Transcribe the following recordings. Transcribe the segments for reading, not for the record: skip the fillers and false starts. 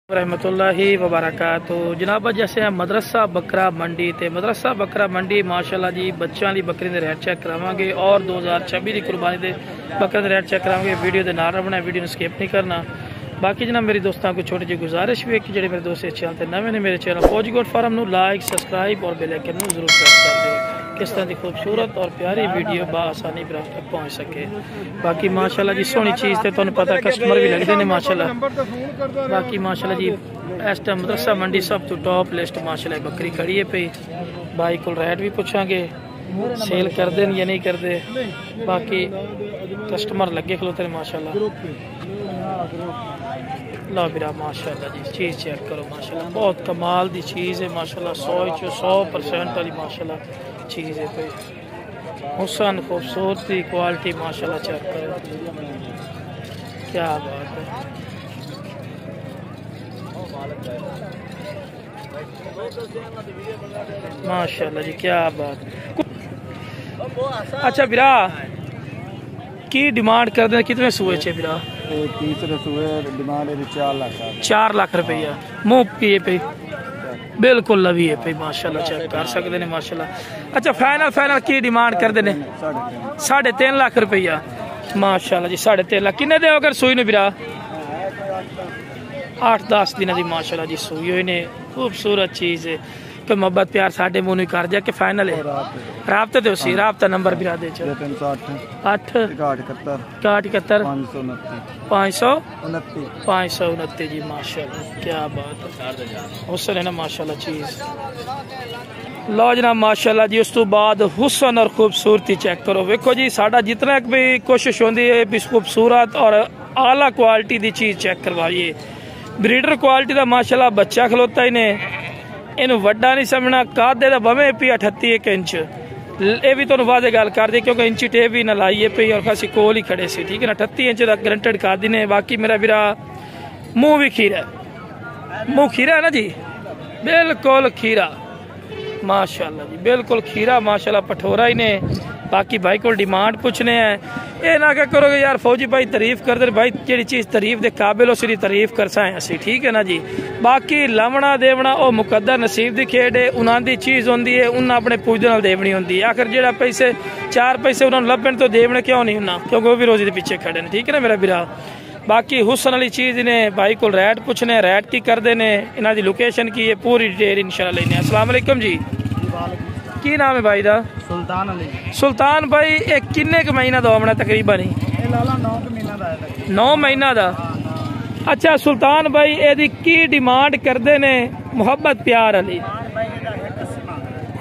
रहमतुल्लाहि वबरकातुहू। जनाब जैसे है मदरसा बकरा मंडी ते मदरसा बकरा मंडी माशाल्लाह जी बच्चों की बकरी के रेट चेक करावांगे और 2026 की कुर्बानी के बकरे के रेट चेक करावांगे। वीडियो के नाल रखना, वीडियो में स्किप नहीं करना। बाकी जनाब मेरी दोस्तों को छोटी जी गुजारिश भी है कि जो मेरे दोस्त इस चैनल पर नवे ने मेरे चैनल फौजी गोट फार्म को लाइक सब्सक्राइब और बेल आइकन जरूर प्रेस कर दे, किस तरह की खूबसूरत और प्यारी वीडियो बआसानी पर तक पहुँच सके। बाकी माशाल्लाह जी सोहनी चीज़ तो तुहानू पता कस्टमर भी लगते हैं माशाल्लाह। बाकी माशाल्लाह जी इस टाइम मदरसा मंडी सब तो टॉप लिस्ट माशाल्लाह बकरी खड़ी है पई। भाई को रेट भी पूछांगे, सेल कर दें या नहीं करते। बाकी कस्टमर लगे खलोते हैं माशाल्लाह। ला बिरा माशाल्लाह जी चीज़ चेक करो माशाल्लाह, बहुत कमाल दी चीज़ है माशाल्लाह। 100% वाली माशाल्लाह चीज़ है कोई हुसन खूबसूरती क्वालिटी माशाल्लाह चेक करो, क्या बात है माशाल्लाह जी, क्या बात। अच्छा बिरा की डिमांड कर दे, कितने सुए चे बिरा? तीसरे सुए डिमांड 4 लाख रुपया मुँह पिए पे बिल्कुल लवी है पे माशाल्लाह चेक कर सकते हैं माशाल्लाह। अच्छा फाइनल की डिमांड कर देने? 3.5 लाख रुपया माशाल्लाह जी। 3.5 लाख किन्ने दे अगर सुई ने बिरा? 8-10 दिन की माशाल्लाह जी सुई हुई ने। खूबसूरत चीज़ है, कोई मोहब्बत प्यार साढ़े मुँह नहीं कर जा के फाइनल है। राबते तो उसी राबता नंबर बिरा दे 8 61 529 जी माशाल्लाह, क्या बात है हुसन है ना माशाल्लाह चीज़। लो जनाब माशाल्लाह जी, उस तो बाद हुसन और खूबसूरती चेक करो। वेखो जी साडा जितना भी कोशिश होती है भी खूबसूरत और आला क्वालिटी की चीज़ चेक करवाइए। ब्रीडर क्वालिटी का माशाल्लाह बच्चा खलोता ही ने, इन वड्डा नहीं समझना। कादे का बवे पी 38 इंच, ये भी तुम वादे गल कर दी क्योंकि इंची टेप भी ना लाइए पी और खासी कोल ही खड़े से, ठीक है ना। 38 इंच का गारंटेड कर दी ने। बाकी मेरा बिरा मुँह भी खीरा, मुँह खीरा है ना जी, बिल्कुल खीरा माशाल्लाह जी, बिल्कुल खीरा माशाल्लाह, पठोरा ही ने। बाकी भाई को डिमांड पूछने हैं, ये ना क्या करोगे यार फौजी भाई तारीफ कर दे, भाई जी चीज़ तारीफ दे काबिल उसी तारीफ कर साए असी, ठीक है ना जी। बाकी लावना देवना और मुकद्दर नसीब की खेड है, उन्होंने चीज़ होंगी है, उन्हें अपने पूजन नाल देवनी होंगी है। आखिर जो पैसे 4 पैसे उन्होंने लभन तो देवने क्यों नहीं उन्हें, क्योंकि वो भी रोजी के पीछे खड़े हैं, ठीक है ना मेरा बिरा। बाकी हुसन वाली चीज़ ने भाई को रेट पूछने, रेट की करते हैं, इन्हों की लोकेशन की है, पूरी डिटेल इंशाल्लाह लेने। अस्सलाम वालेकुम जी, की नाम है भाई दा? सुल्तान अली। सुल्तान भाई एक किन्ने क महीना दा होना तकरीबन? 9 महीना दा। अच्छा सुल्तान भाई एदी की डिमांड करते ने मुहब्बत प्यार अली?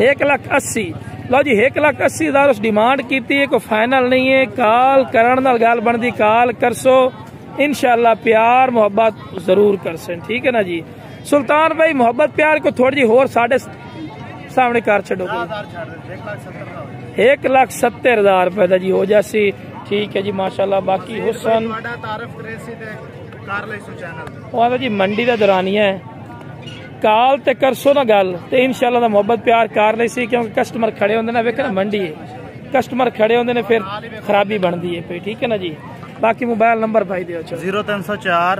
1,80,000। लो जी 1,80,000 उस डिमांड की है, कोई फाइनल नहीं है। काल करन नाल गल बनदी, काल करसो इंशाल्लाह प्यार मुहब्बत जरूर करसन, ठीक है ना जी। सुल्तान भाई मुहब्बत प्यार को थोड़ी जी होर साढ़े सामने कार छो 1,70,000 रुपए का जी हो जासी, ठीक है जी माशाल्लाह। बाकी हुसन जी मंडी का दौरानिया है, काल ते करसो ना गल ते इंशाल्लाह दा मुहब्बत प्यार कर ले सी, क्योंकि कस्टमर खड़े होंगे ना, वेख ना मंडी है, कस्टमर खड़े होंगे ने फिर खराबी बनती है, ठीक है ना जी। बाकी मोबाइल नंबर भाई दियो 0304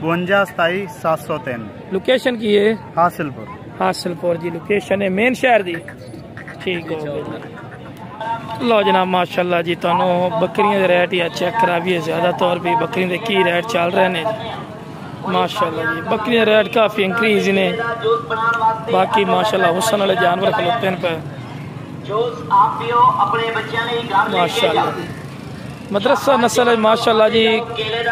52 27 703। लोकेशन की है? हासिलपुर जी लोकेशन है, मेन शहर दी, ठीक हो गया। लो जनाब माशाल्लाह जी तुहानू बकरियों के रेट या चेक कराइए, ज्यादा तौर पर बकरियों के की रेट चल रहे हैं माशाल्लाह जी। बकरियों रेट काफ़ी इंक्रीज ने। बाकी माशाल्लाह हुसन वाले जानवर खलोते हैं पे माशाल्लाह जी। मदरसा नस्ल माशाल्लाह जी,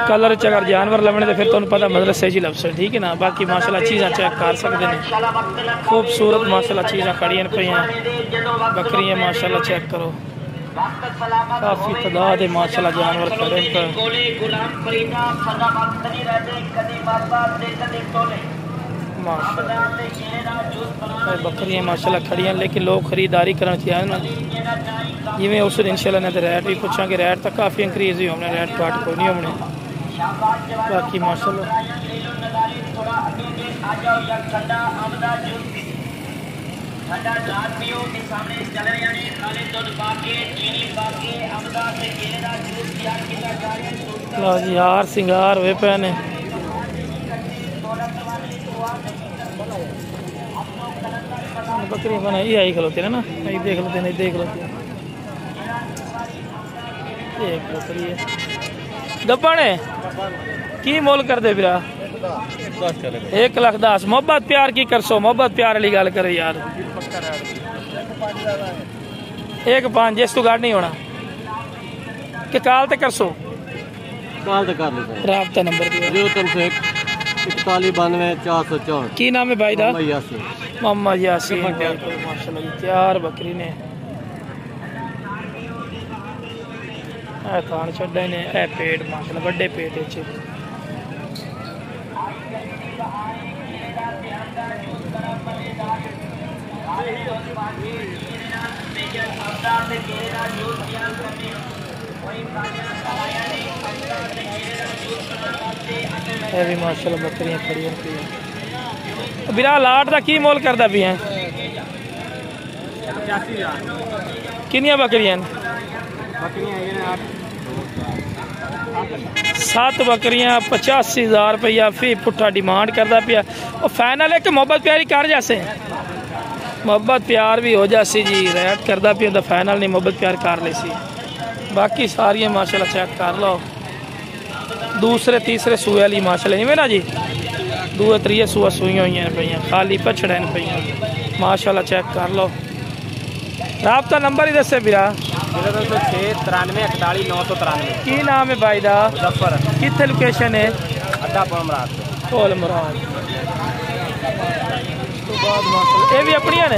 कलर च अगर जानवर लभने तो फिर तुहानू पता मदरसे च लभसे, ठीक है ना। बाकी माशाल्लाह चीज़ा चेक कर सकते हैं, खूबसूरत माशाल्लाह चीज़ा खड़ियां पईयां बकरियां माशाल्लाह चेक करो, काफ़ी तादाद है माशाल्लाह जानवर खड़े पे। बकरियां माशाल्लाह खड़ियां, लेकिन लोग खरीदारी करना चाहिए जिमें उस दिन इंशाल्लाह ने रेट भी पूछा कि रेट तो काफ़ी इंक्रीज ही होने, रेट घट कोई नहीं होने। बाकी माशाल्लाह लो जी हार सिंगार हुए पे ने। बकरी बनाई आई खलोते हैं ना, नहीं देख लेते, नहीं देख लेते। एक बकरी है गप्पा ने की मोल कर दे फिर 1,10,000। मोहब्बत प्यार की कर सो, मोहब्बत प्यार वाली गल करे यार। 1,5 जिस तू गाड़ नहीं होना कि काल ते कर सो, काल तक कर लो। राबता नंबर 0301 4192 404। की नाम है भाई दा? यासीन। मोहम्मद यासीन। माशाल्लाह जी तैयार बकरी ने ए थान छड्डे ने, ए पेट माशाल्लाह बड़े पेट च। भी माशाल्लाह बकरियां खड़ी हैं। बिरा लाट का की मोल करता भी है? किनिया बकरियां? 7 बकरियां 85,000 रुपया फी पुट्ठा डिमांड करता पिया। और फाइनल है कि मोहब्बत प्यारी कर जैसे मोहब्बत प्यार भी हो जासी जी, रेट करता पिया तो फाइनल नहीं मोहब्बत प्यार कर ले सी। बाकी सारियां माशाल्लाह चेक कर लो, दूसरे तीसरे सूए वाली माशाल्लाह इवें ना जी, दूए त्रीए सूआ सूइयां हुई पे, खाली पछड़े पे माशाल्लाह चेक कर लो। राबता नंबर ही दसे बिरा 0693414993। की नाम है भाई दा? मुजफ्फर। कितने लोकेशन है? अड्डा पोमरात। कोल मुराद। तो बाद माशाल्लाह ये भी अपनियां ने?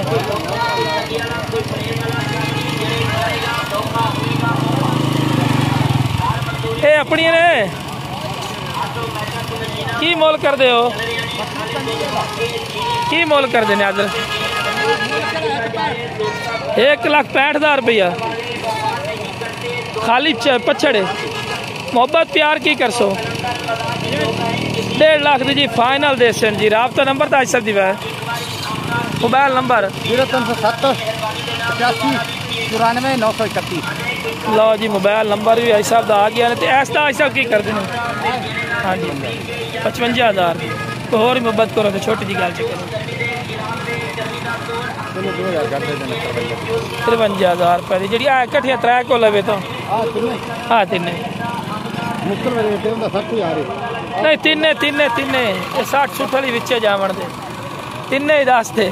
ये अपनियां ने की मोल कर दे हो? की मोल कर देने अदर? 1,65,000 रुपया खाली पछड़े। मोहब्बत प्यार की कर सो 1.5 लाख दी जी फाइनल दे सन जी। राबता नंबर तो सब दी मोबाइल नंबर 0370 85 94 931। लो जी मोबाइल नंबर भी आई साहब आ गया ने। ऐसा आई साहब की कर देना? हाँ जी 55,000। तो और मोहब्बत करो तो छोटी जी गल च करो 53,000 रुपये की जी कट्ठिया 3 को लवे तो हाँ तिने नहीं तिने 60-60 वाली बिचे जावन दे तिने ही 10 दे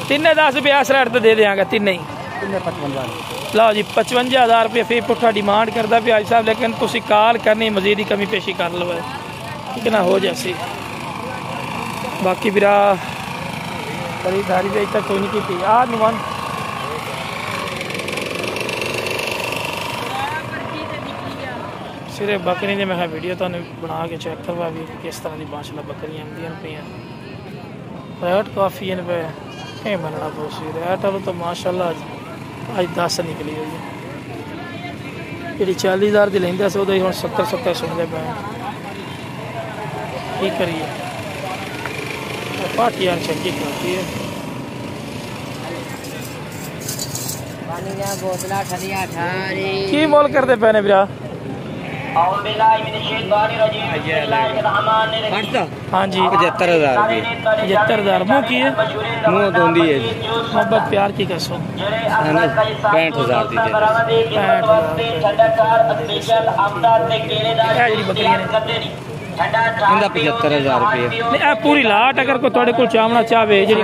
तिने 10 रुपये इस रेट तो दे देंगे तिने ही। लो जी 55,000 रुपये फी पुट्ठा डिमांड करता भी आज साहब, लेकिन तुम कॉल करनी मजीद ही कमी पेशी कर लो ठीक है ना हो जैसी। बाकी बिरा खरीदारी भी तक कोई नहीं की आ नुमान सिर्फ बकरी ने मैं वीडियो तो बना के चेक करवा भी किस तरह की माशाल्लाह बकरियां आंदियां पे रेट काफ़ी है पे कहीं बनना पोसी रेट अब तो माशाल्लाह आज 10 निकली हुई है जी 40,000 की लेंदे से उदे हम 70 सुनते पे की करिए पार्टी यार चंगी करती है। की मोल करते पे ने बिरा? हाँ जी 75,000 मुँह की है? मुँह दोंदी है जी। मोहब्बत प्यार की कसो 65,000 दी 65,000 75,000 रुपये। नहीं पूरी लाट अगर कोई थोड़े को चावना चाहे जी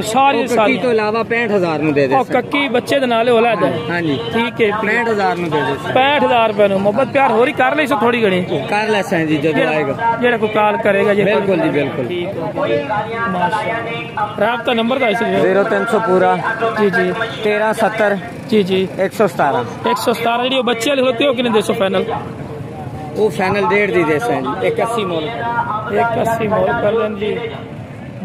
सारी सारी तो अलावा 65,000 में दे दे। कक्की बच्चे दे नाले होला दे। हाँ जी ठीक है 65,000 में दे दे। 65,000 रुपए मोहब्बत प्यार हो रही कर ली सो थोड़ी घनी कर ले जी जो आएगा जेड़ा को कॉल करेगा जी। बिल्कुल जी बिल्कुल। ठीक है माशाल्लाह। राबता नंबर था 0300 पूरा जी जी 1370 जी जी 117 117 जी बच्चे वाले होते हो कि नहीं 200 फाइनल? वो फाइनल 1.5 दी दे जी 81 मोल 81 मोल कर लें जी।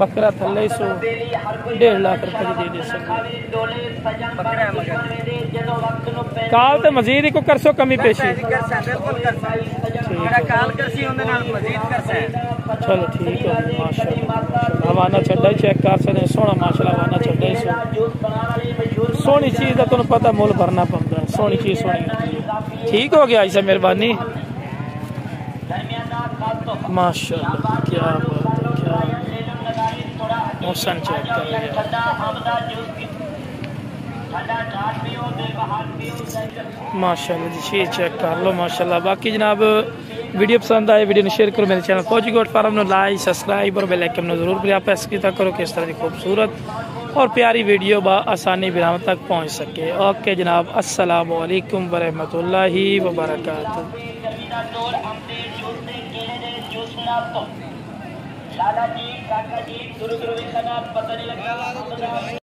बकरा थले 1.5 लाख रुपए की दे सकते काल तो मजीद ही को कर सो कमी पेशी चलो ठीक है माशाल्लाह। हवाना छड्डा चेक कर सकते सोना माशाल्लाह हवाना छड्डा सोहनी चीज़ का तुम पता मुल भरना पड़ता है सोहनी चीज़ सोहनी ठीक हो गया ऐसा मेहरबानी। माशाल्लाह क्या बात है, क्या मौसम चेक करो यार। माशाल्लाह जी चीज़ चेक कर लो माशाल्लाह। बाकी जनाब वीडियो पसंद आए वीडियो शेयर करो, मेरे चैनल फौजी गोट फार्म में लाइक सब्सक्राइब और बेल आइकन जरूर प्रयास किया करो कि इस तरह की खूबसूरत और प्यारी वीडियो आसानी बिराम तक पहुँच सके। ओके जनाब, अस्सलाम वालेकुम वरहमतुल्लाहि वबरकातुहू।